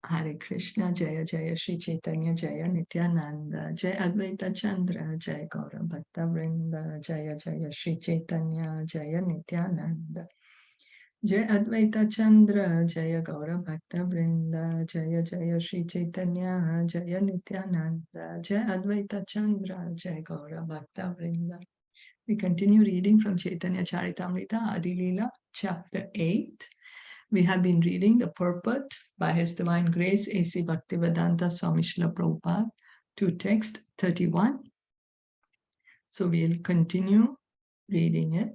Hare Krishna, Jaya Jaya Shri Caitanya, Jaya Nityananda, Jaya Advaita Chandra, Jaya Gaura Bhakta Vrinda, Jaya Jaya Shri Caitanya, Jaya Nityananda, Jaya Advaita Chandra, Jaya Gaura Bhakta Vrinda, Jaya Jaya Shri Caitanya, Jaya Nityananda, Jaya Advaita Chandra, Jaya Gaura Bhakta Vrinda. We continue reading from Caitaniya Caritamta, Adi Leela, chapter 8. We have been reading the purport by His Divine Grace A.C. Bhaktivedanta Swami Srila Prabhupada to text 31. So we'll continue reading it.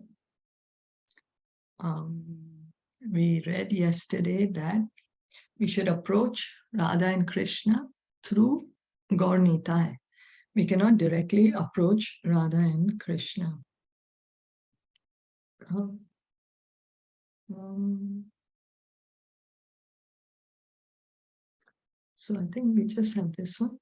We read yesterday that we should approach Radha and Krishna through Gaur Nitai. We cannot directly approach Radha and Krishna. So I think we just have this one.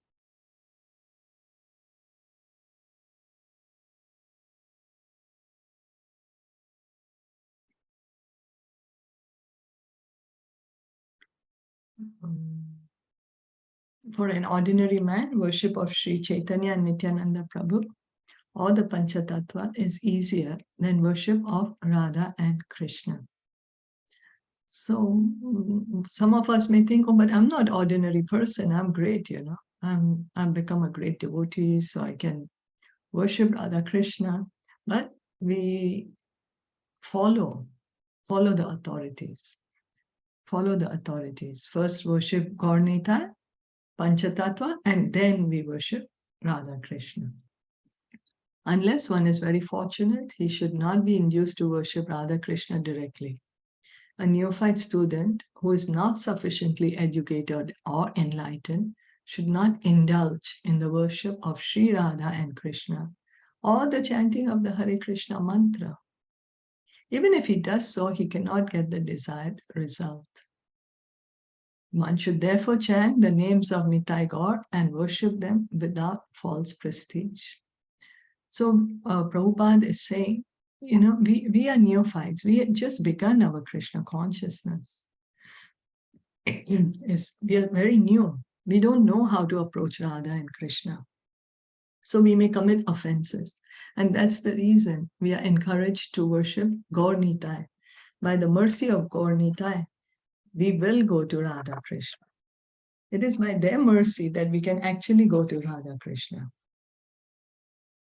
For an ordinary man, worship of Sri Chaitanya and Nityananda Prabhu or the Panchatattva is easier than worship of Radha and Krishna. So some of us may think, oh, but I'm not an ordinary person. I'm great, you know. I'm become a great devotee, so I can worship Radha Krishna. But we follow the authorities. Follow the authorities. First worship Gaur Nitai, Panchatattva, and then we worship Radha Krishna. Unless one is very fortunate, he should not be induced to worship Radha Krishna directly. A neophyte student who is not sufficiently educated or enlightened should not indulge in the worship of Sri Radha and Krishna or the chanting of the Hare Krishna mantra. Even if he does so, he cannot get the desired result. One should therefore chant the names of Nitai Gaur and worship them without false prestige. So Prabhupada is saying, you know, we are neophytes. We had just begun our Krishna consciousness. We are very new. We don't know how to approach Radha and Krishna. So we may commit offenses. And that's the reason we are encouraged to worship Gaur Nitai. By the mercy of Gaur Nitai, we will go to Radha Krishna. It is by their mercy that we can actually go to Radha Krishna.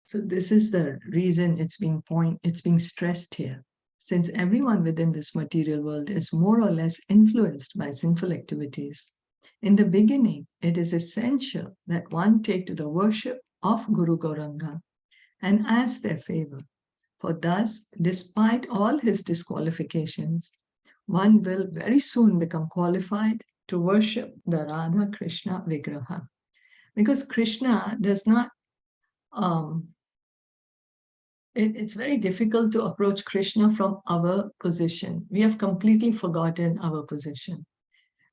So this is the reason it's being stressed here. Since everyone within this material world is more or less influenced by sinful activities, in the beginning, it is essential that one take to the worship of Guru Gauranga and ask their favor. For thus, despite all his disqualifications, one will very soon become qualified to worship the Radha Krishna Vigraha. Because Krishna does not, it's very difficult to approach Krishna from our position. We have completely forgotten our position.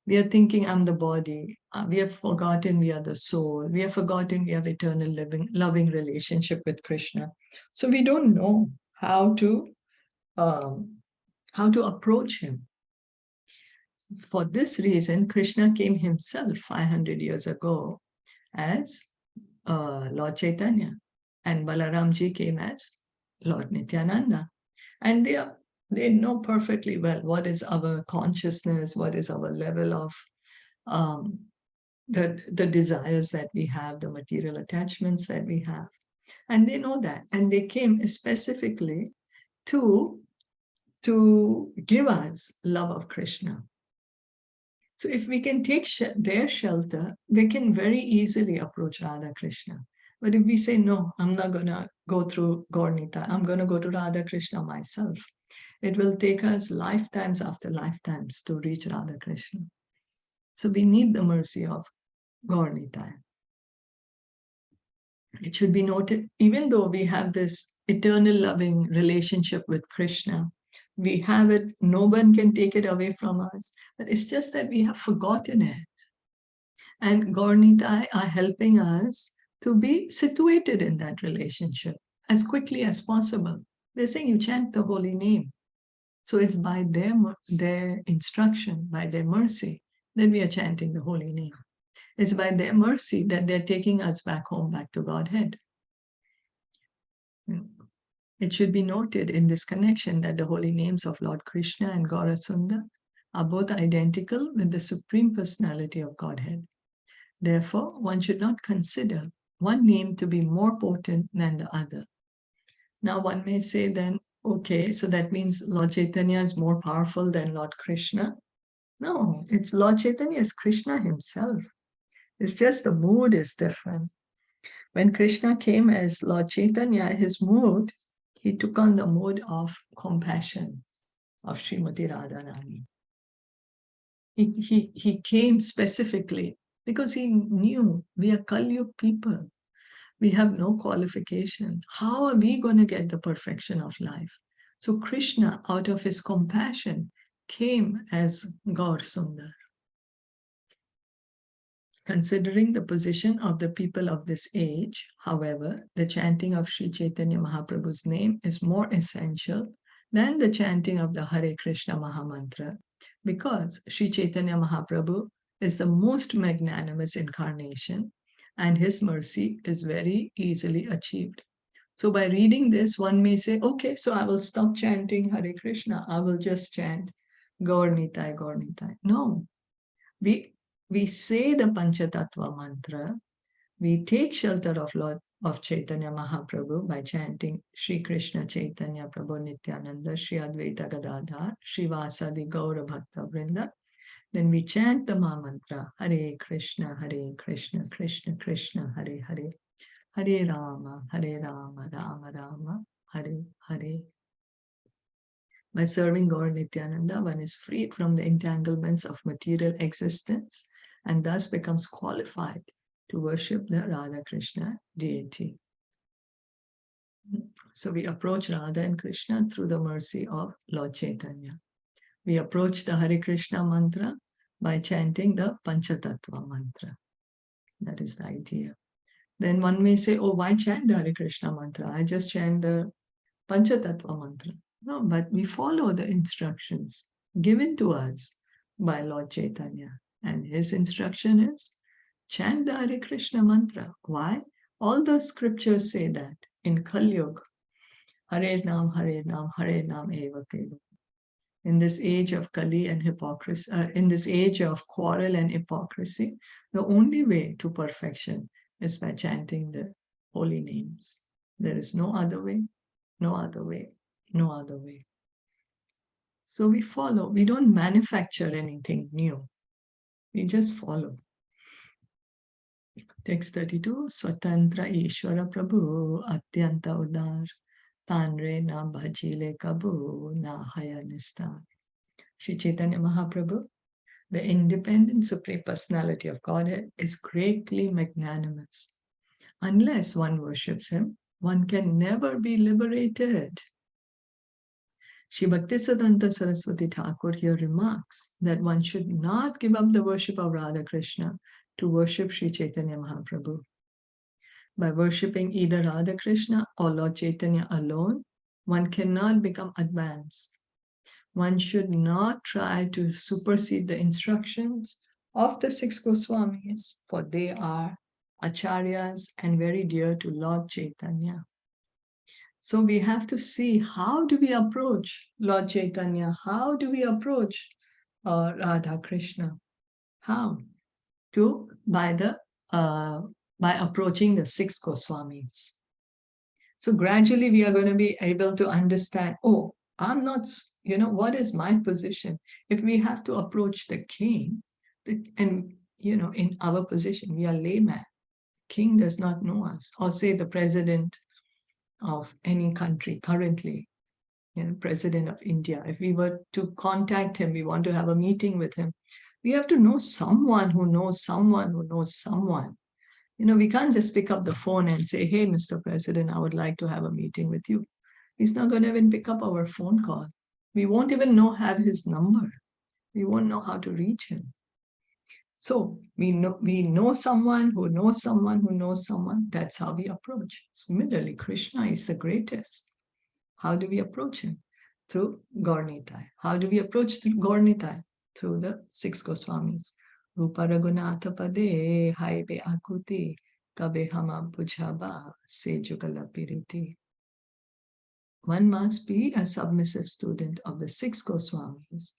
We are thinking I'm the body. We have forgotten we are the soul. We have forgotten we have eternal loving relationship with Krishna. So we don't know how to approach him. For this reason, Krishna came himself 500 years ago as Lord Chaitanya, and Balaramji came as Lord Nityananda. And they know perfectly well what is our consciousness, what is our level of the desires that we have, the material attachments that we have. And they know that. And they came specifically to give us love of Krishna. So if we can take their shelter, we can very easily approach Radha Krishna. But if we say, no, I'm not going to go through Gaur Nitai, I'm going to go to Radha Krishna myself, it will take us lifetimes after lifetimes to reach Radha Krishna. So we need the mercy of Gaur Nitai. It should be noted, even though we have this eternal loving relationship with Krishna, we have it, no one can take it away from us. But it's just that we have forgotten it. And Gaur Nitai are helping us to be situated in that relationship as quickly as possible. They're saying you chant the holy name. So it's by their instruction, by their mercy, that we are chanting the holy name. It's by their mercy that they're taking us back home, back to Godhead. It should be noted in this connection that the holy names of Lord Krishna and Gaurasundar are both identical with the Supreme Personality of Godhead. Therefore, one should not consider one name to be more potent than the other. Now, one may say then, okay, so that means Lord Chaitanya is more powerful than Lord Krishna. No, it's Lord Chaitanya is Krishna himself. It's just the mood is different. When Krishna came as Lord Chaitanya, his mood, he took on the mood of compassion of Srimati Radharani. He came specifically because he knew we are Kalyug people. We have no qualification. How are we going to get the perfection of life? So Krishna, out of his compassion, came as Gaur Sundar. Considering the position of the people of this age, however, the chanting of Sri Chaitanya Mahaprabhu's name is more essential than the chanting of the Hare Krishna Mahamantra, because Sri Chaitanya Mahaprabhu is the most magnanimous incarnation and his mercy is very easily achieved. So by reading this, one may say, okay, so I will stop chanting Hare Krishna. I will just chant Gaur Nitai, Gaur Nitai. No, we say the Panchatattva mantra, we take shelter of Lord of Chaitanya Mahaprabhu by chanting Sri Krishna Chaitanya Prabhu Nityananda, Sri Advaita Gadadhar, Sri Vasadi Gaura Bhakta Vrinda. Then we chant the Maha Mantra, Hare Krishna, Krishna Krishna, Hare Hare, Hare Rama, Rama Rama, Hare Hare. By serving Gaur Nityananda, one is freed from the entanglements of material existence and thus becomes qualified to worship the Radha Krishna deity. So we approach Radha and Krishna through the mercy of Lord Chaitanya. We approach the Hare Krishna mantra by chanting the Panchatattva mantra. That is the idea. Then one may say, oh, why chant the Hare Krishna mantra? I just chant the Panchatattva mantra. No, but we follow the instructions given to us by Lord Chaitanya. And his instruction is, chant the Hare Krishna mantra. Why? All the scriptures say that in Kali Yuga, Hare Nam, Hare Nam, Hare Nam Eva Keva. In this age of Kali and hypocrisy, in this age of quarrel and hypocrisy, the only way to perfection is by chanting the holy names. There is no other way, no other way, no other way. So we follow. We don't manufacture anything new. We just follow. Text 32, Swatantra Ishvara Prabhu Atyanta Udar Tanre na bhajile kabu na hayanista. Sri Chaitanya Mahaprabhu, the independent Supreme Personality of Godhead, is greatly magnanimous. Unless one worships him, one can never be liberated. Shri Bhaktisiddhanta Saraswati Thakur here remarks that one should not give up the worship of Radha Krishna to worship Sri Chaitanya Mahaprabhu. By worshipping either Radha Krishna or Lord Chaitanya alone, one cannot become advanced. One should not try to supersede the instructions of the 6 Goswamis, for they are acharyas and very dear to Lord Chaitanya. So we have to see, how do we approach Lord Chaitanya? How do we approach Radha Krishna? How? By approaching the 6 Goswamis. So gradually we are going to be able to understand, oh, I'm not, what is my position? If we have to approach the king, and, in our position, we are layman. King does not know us. Or say the president of any country currently, president of India. If we were to contact him, we want to have a meeting with him, we have to know someone who knows someone who knows someone. We can't just pick up the phone and say, hey, Mr. President, I would like to have a meeting with you. He's not going to even pick up our phone call. We won't even have his number. We won't know how to reach him. So we know someone who knows someone who knows someone. That's how we approach. Similarly, Krishna is the greatest. How do we approach him? through Gaurnitai. How do we approach through Gaurnitai? Through the 6 Goswamis. Rupa Raghunatha Pade Haibe Akuti Kabe Hama Bujhaba Se Jugala Piriti. One must be a submissive student of the 6 Goswamis,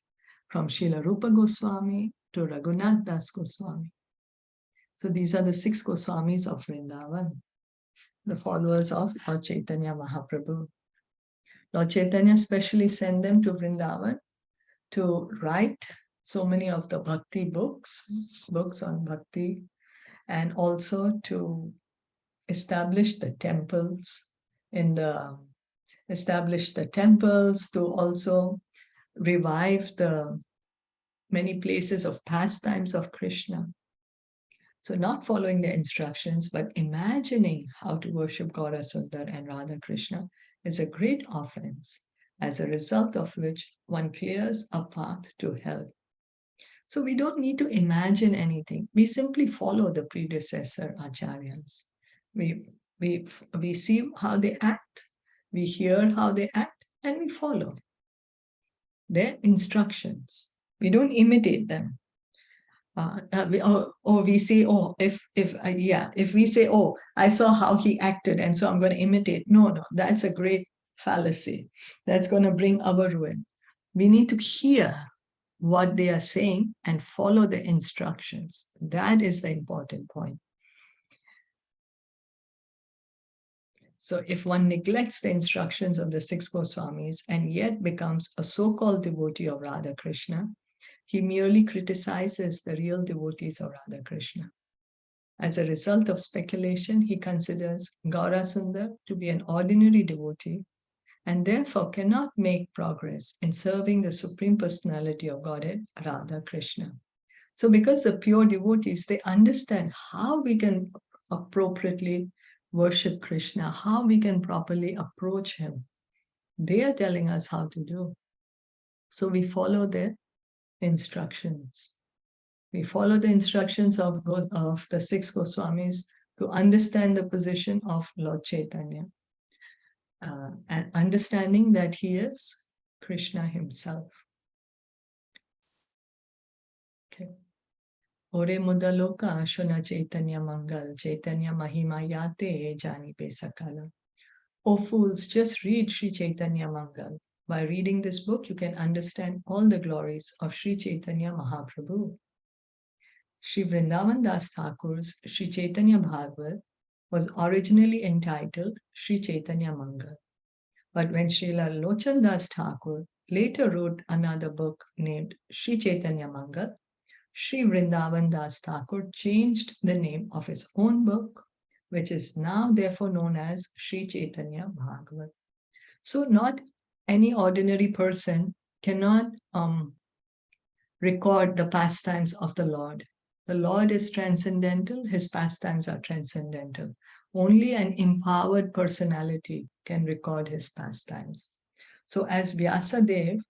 from Srila Rupa Goswami to Raghunath Das Goswami. So these are the 6 Goswamis of Vrindavan, the followers of Lord Chaitanya Mahaprabhu. Lord Chaitanya specially sent them to Vrindavan to write so many of the bhakti books on bhakti, and also to establish the temples to also revive the many places of pastimes of Krishna. So not following the instructions, but imagining how to worship Gaura Sundar and Radha Krishna is a great offense, as a result of which one clears a path to hell. So we don't need to imagine anything. We simply follow the predecessor acharyas. We see how they act, we hear how they act, and we follow their instructions. We don't imitate them. If we say, oh, I saw how he acted, and so I'm going to imitate. No, that's a great fallacy. That's going to bring our ruin. We need to hear what they are saying and follow the instructions. That is the important point. So if one neglects the instructions of the 6 Goswamis and yet becomes a so-called devotee of Radha Krishna, he merely criticizes the real devotees of Radha Krishna. As a result of speculation, he considers Gaura Sundar to be an ordinary devotee and therefore cannot make progress in serving the Supreme Personality of Godhead, Radha Krishna. So because the pure devotees, they understand how we can appropriately worship Krishna, how we can properly approach him. They are telling us how to do. So we follow their instructions. We follow the instructions of the 6 Goswamis to understand the position of Lord Chaitanya, and understanding that he is Krishna himself. Okay. Ore mudaloka shuna Chaitanya Mangal, Chaitanya Mahima Yate Jani Pe Sakala. O fools, just read Sri Chaitanya Mangal. By reading this book, you can understand all the glories of Sri Chaitanya Mahaprabhu. Sri Vrindavan Das Thakur's Sri Chaitanya Bhagavat was originally entitled Sri Chaitanya Mangal. But when Srila Lochan Das Thakur later wrote another book named Sri Chaitanya Mangal, Sri Vrindavan Das Thakur changed the name of his own book, which is now therefore known as Sri Chaitanya Bhagavat. So not any ordinary person cannot record the pastimes of the Lord. The Lord is transcendental, his pastimes are transcendental. Only an empowered personality can record his pastimes. So as Vyasadeva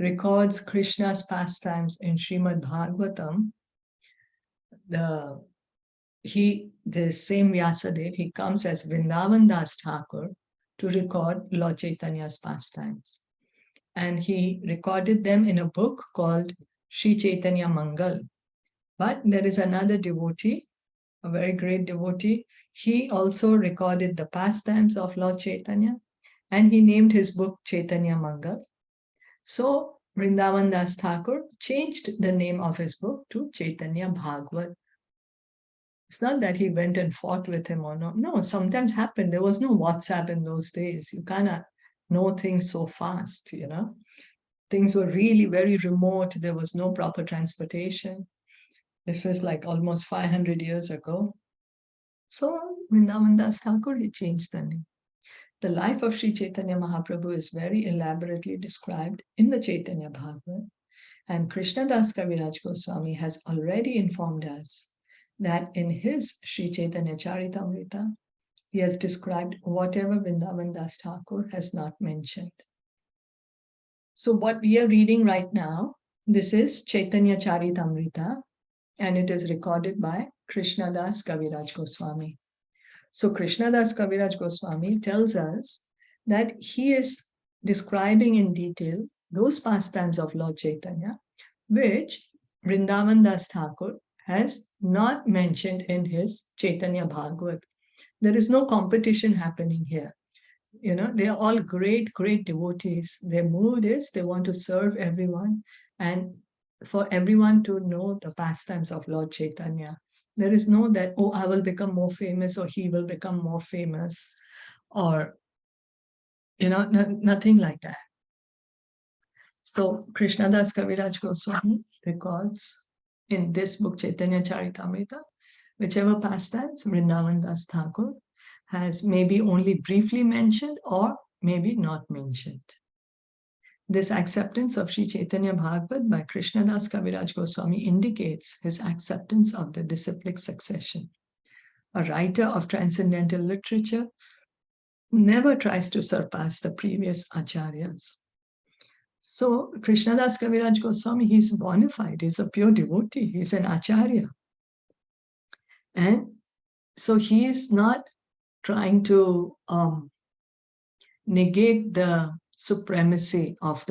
records Krishna's pastimes in Srimad Bhagavatam, the same Vyasadeva, he comes as Vrindavan Das Thakur to record Lord Chaitanya's pastimes. And he recorded them in a book called Sri Chaitanya Mangal. But there is another devotee, a very great devotee. He also recorded the pastimes of Lord Chaitanya, and he named his book Caitanya Mangal. So Vrindavan Das Thakur changed the name of his book to Chaitanya Bhagavat. It's not that he went and fought with him or not. No, sometimes happened. There was no WhatsApp in those days. You cannot know things so fast, you know. Things were really very remote. There was no proper transportation. This was like almost 500 years ago. So Vrindavan Das Thakur, he changed the name. The life of Sri Chaitanya Mahaprabhu is very elaborately described in the Chaitanya Bhagavat. And Krishna Das Kaviraj Goswami has already informed us that in his Sri Caitanya Caritamta, he has described whatever Vrindavan Das Thakur has not mentioned. So what we are reading right now, this is Caitanya Caritamrita, and it is recorded by Krishna Das Kaviraj Goswami. So Krishna Das Kaviraj Goswami tells us that he is describing in detail those pastimes of Lord Chaitanya, which Vrindavan Das Thakur has not mentioned in his Caitanya Bhagavat. There is no competition happening here. They are all great, great devotees. Their mood is they want to serve everyone and for everyone to know the pastimes of Lord Chaitanya. There is no that, oh, I will become more famous or he will become more famous or, nothing like that. So Krishnadas Kaviraj Goswami records in this book, Caitanya Caritamta, whichever pastimes Vrindavan Das Thakur has maybe only briefly mentioned or maybe not mentioned. This acceptance of Sri Chaitanya Bhagavat by Krishnadas Kaviraj Goswami indicates his acceptance of the disciplic succession. A writer of transcendental literature never tries to surpass the previous acharyas. So Krishnadas Kaviraj Goswami, he's bona fide, he's a pure devotee, he's an acharya. And so he is not trying to negate the supremacy of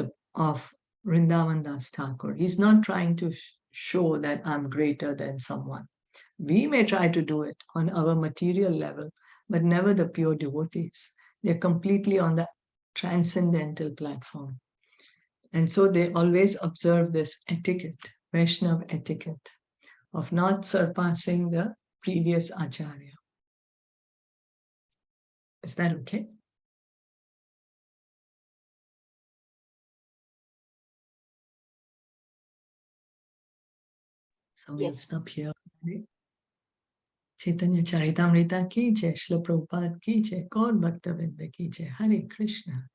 Vrindavan Das Thakur. He's not trying to show that I'm greater than someone. We may try to do it on our material level, but never the pure devotees. They're completely on the transcendental platform. And so they always observe this etiquette, Vaishnava etiquette, of not surpassing the previous acharya. Is that okay? So we'll stop here. Chaitanya Charitamrita ki jai, Srila Prabhupada ki jai, Gaur Bhakta Vrinda ki jai. Hare Krishna.